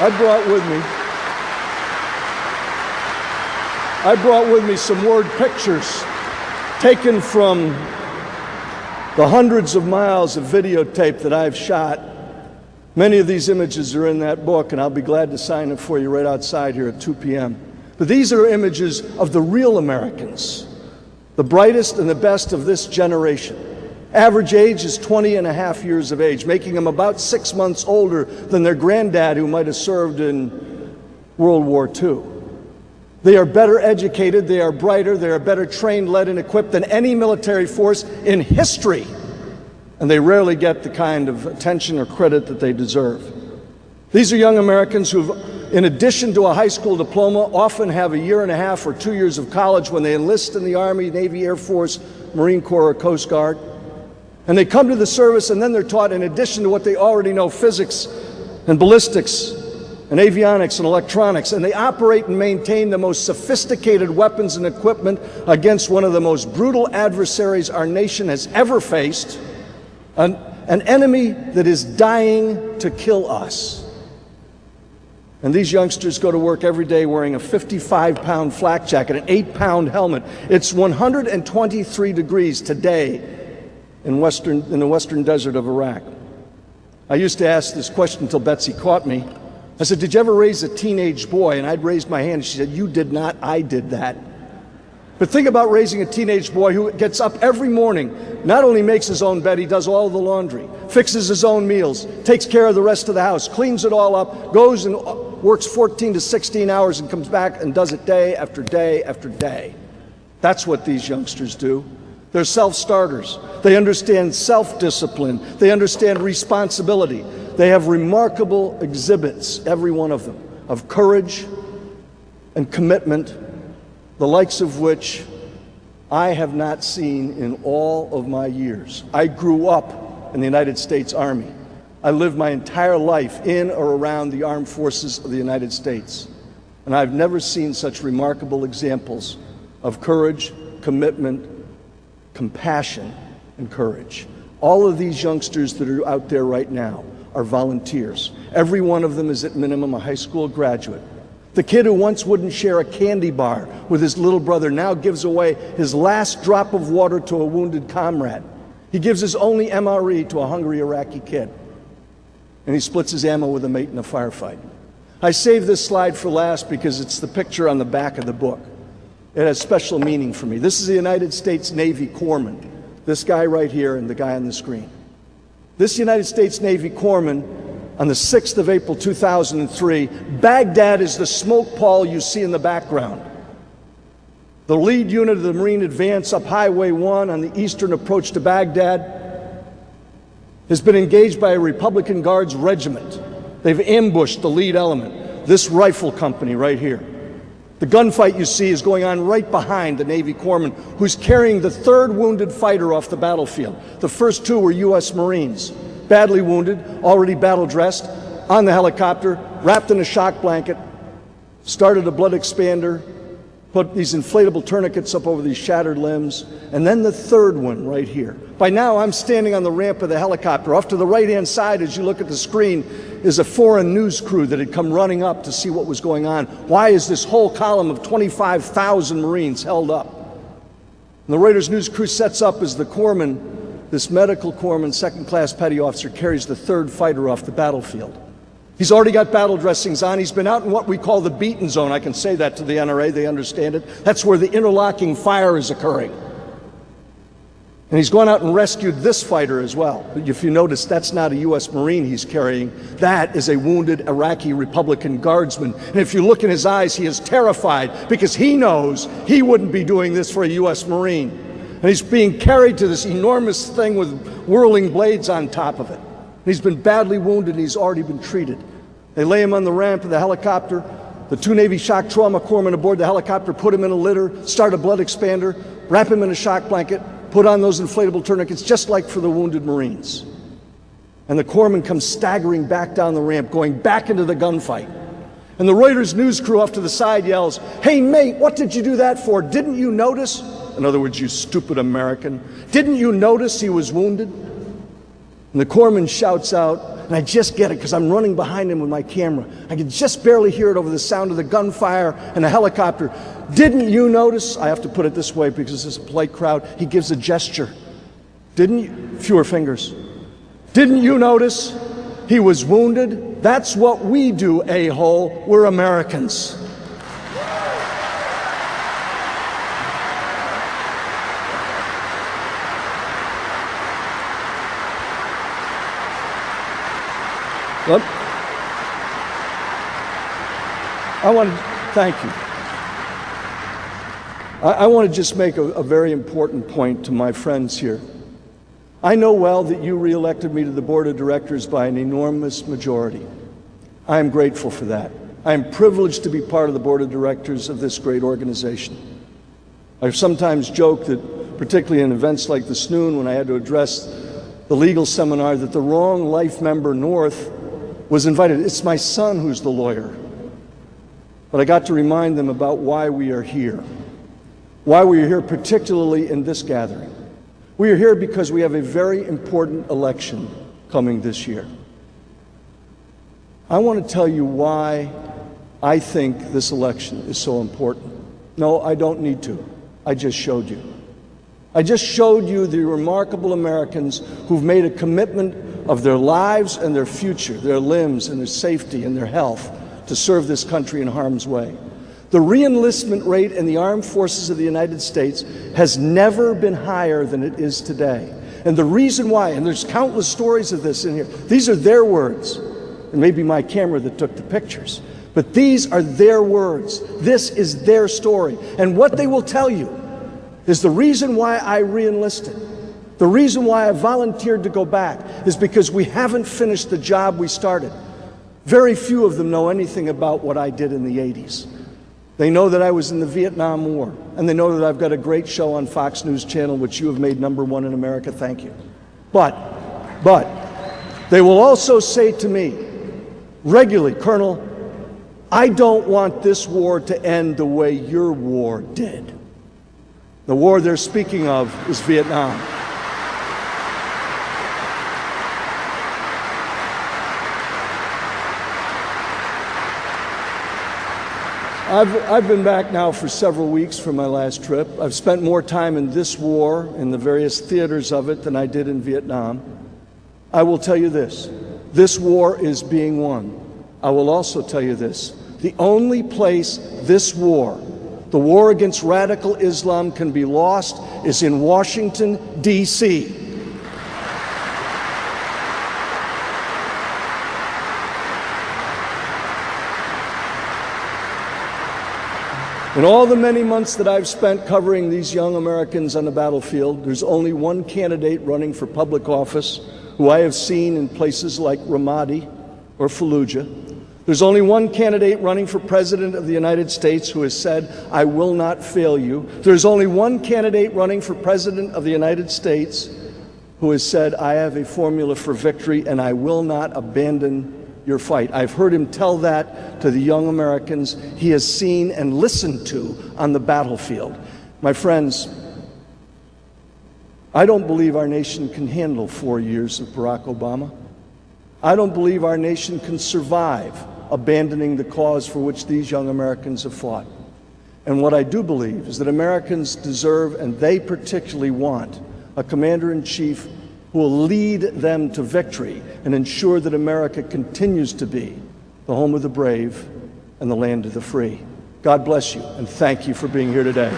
I brought with me some word pictures taken from the hundreds of miles of videotape that I've shot. Many of these images are in that book, and I'll be glad to sign it for you right outside here at 2 p.m. But these are images of the real Americans, the brightest and the best of this generation. Average age is 20 and a half years of age, making them about 6 months older than their granddad who might have served in World War II. They are better educated, they are brighter, they are better trained, led, and equipped than any military force in history. And they rarely get the kind of attention or credit that they deserve. These are young Americans who, in addition to a high school diploma, often have a year and a half or 2 years of college when they enlist in the Army, Navy, Air Force, Marine Corps, or Coast Guard. And they come to the service, and then they're taught, in addition to what they already know, physics and ballistics and avionics and electronics, and they operate and maintain the most sophisticated weapons and equipment against one of the most brutal adversaries our nation has ever faced, an enemy that is dying to kill us. And these youngsters go to work every day wearing a 55-pound flak jacket, an 8-pound helmet. It's 123 degrees today in the western desert of Iraq. I used to ask this question until Betsy caught me. I said, "Did you ever raise a teenage boy?" And I'd raised my hand. She said, "You did not, I did that." But think about raising a teenage boy who gets up every morning, not only makes his own bed, he does all the laundry, fixes his own meals, takes care of the rest of the house, cleans it all up, goes and works 14 to 16 hours and comes back and does it day after day after day. That's what these youngsters do. They're self-starters. They understand self-discipline. They understand responsibility. They have remarkable exhibits, every one of them, of courage and commitment, the likes of which I have not seen in all of my years. I grew up in the United States Army. I lived my entire life in or around the armed forces of the United States. And I've never seen such remarkable examples of courage, commitment, compassion, and courage. All of these youngsters that are out there right now are volunteers. Every one of them is at minimum a high school graduate. The kid who once wouldn't share a candy bar with his little brother now gives away his last drop of water to a wounded comrade. He gives his only MRE to a hungry Iraqi kid. And he splits his ammo with a mate in a firefight. I saved this slide for last because it's the picture on the back of the book. It has special meaning for me. This is the United States Navy corpsman. This guy right here and the guy on the screen. This United States Navy corpsman, on the 6th of April 2003, Baghdad is the smoke pall you see in the background. The lead unit of the Marine advance up Highway 1 on the eastern approach to Baghdad has been engaged by a Republican Guards regiment. They've ambushed the lead element, this rifle company right here. The gunfight you see is going on right behind the Navy corpsman, who's carrying the third wounded fighter off the battlefield. The first two were U.S. Marines, badly wounded, already battle-dressed, on the helicopter, wrapped in a shock blanket, started a blood expander, put these inflatable tourniquets up over these shattered limbs, and then the third one right here. By now, I'm standing on the ramp of the helicopter. Off to the right-hand side, as you look at the screen, is a foreign news crew that had come running up to see what was going on. Why is this whole column of 25,000 Marines held up? And the Reuters news crew sets up as the corpsman, this medical corpsman, second-class petty officer, carries the third fighter off the battlefield. He's already got battle dressings on. He's been out in what we call the beaten zone. I can say that to the NRA. They understand it. That's where the interlocking fire is occurring. And he's gone out and rescued this fighter as well. But if you notice, that's not a U.S. Marine he's carrying. That is a wounded Iraqi Republican Guardsman. And if you look in his eyes, he is terrified because he knows he wouldn't be doing this for a U.S. Marine. And he's being carried to this enormous thing with whirling blades on top of it. And he's been badly wounded and he's already been treated. They lay him on the ramp of the helicopter. The two Navy shock trauma corpsmen aboard the helicopter put him in a litter, start a blood expander, wrap him in a shock blanket, put on those inflatable tourniquets, just like for the wounded Marines. And the corpsman comes staggering back down the ramp, going back into the gunfight. And the Reuters news crew off to the side yells, "Hey, mate, what did you do that for? Didn't you notice?" In other words, you stupid American. "Didn't you notice he was wounded?" And the corpsman shouts out, and I just get it because I'm running behind him with my camera. I can just barely hear it over the sound of the gunfire and the helicopter. Didn't you notice? I have to put it this way because it's a polite crowd. He gives a gesture. Didn't you? Fewer fingers. Didn't you notice? He was wounded. That's what we do, a-hole. We're Americans. Look, thank you. I want to just make a very important point to my friends here. I know well that you reelected me to the board of directors by an enormous majority. I am grateful for that. I am privileged to be part of the board of directors of this great organization. I've sometimes joked that, particularly in events like the Snoon, when I had to address the legal seminar, that the wrong Life member North was invited. It's my son who's the lawyer. But I got to remind them about why we are here. Why we are here, particularly in this gathering. We are here because we have a very important election coming this year. I want to tell you why I think this election is so important. No, I don't need to. I just showed you. I just showed you the remarkable Americans who've made a commitment of their lives and their future, their limbs and their safety and their health to serve this country in harm's way. The reenlistment rate in the armed forces of the United States has never been higher than it is today. And the reason why, and there's countless stories of this in here, these are their words. It may be my camera that took the pictures, but these are their words. This is their story. And what they will tell you is the reason why I reenlisted, the reason why I volunteered to go back, is because we haven't finished the job we started. Very few of them know anything about what I did in the 80s. They know that I was in the Vietnam War, and they know that I've got a great show on Fox News Channel, which you have made #1 in America. Thank you. But they will also say to me regularly, Colonel, I don't want this war to end the way your war did. The war they're speaking of is Vietnam. I've been back now for several weeks from my last trip. I've spent more time in this war, in the various theaters of it, than I did in Vietnam. I will tell you this war is being won. I will also tell you this, the only place this war, the war against radical Islam, can be lost is in Washington, D.C. In all the many months that I've spent covering these young Americans on the battlefield, there's only one candidate running for public office who I have seen in places like Ramadi or Fallujah. There's only one candidate running for President of the United States who has said, I will not fail you. There's only one candidate running for President of the United States who has said, I have a formula for victory and I will not abandon your fight. I've heard him tell that to the young Americans he has seen and listened to on the battlefield. My friends, I don't believe our nation can handle 4 years of Barack Obama. I don't believe our nation can survive abandoning the cause for which these young Americans have fought. And what I do believe is that Americans deserve, and they particularly want, a commander-in-chief who will lead them to victory and ensure that America continues to be the home of the brave and the land of the free. God bless you, and thank you for being here today.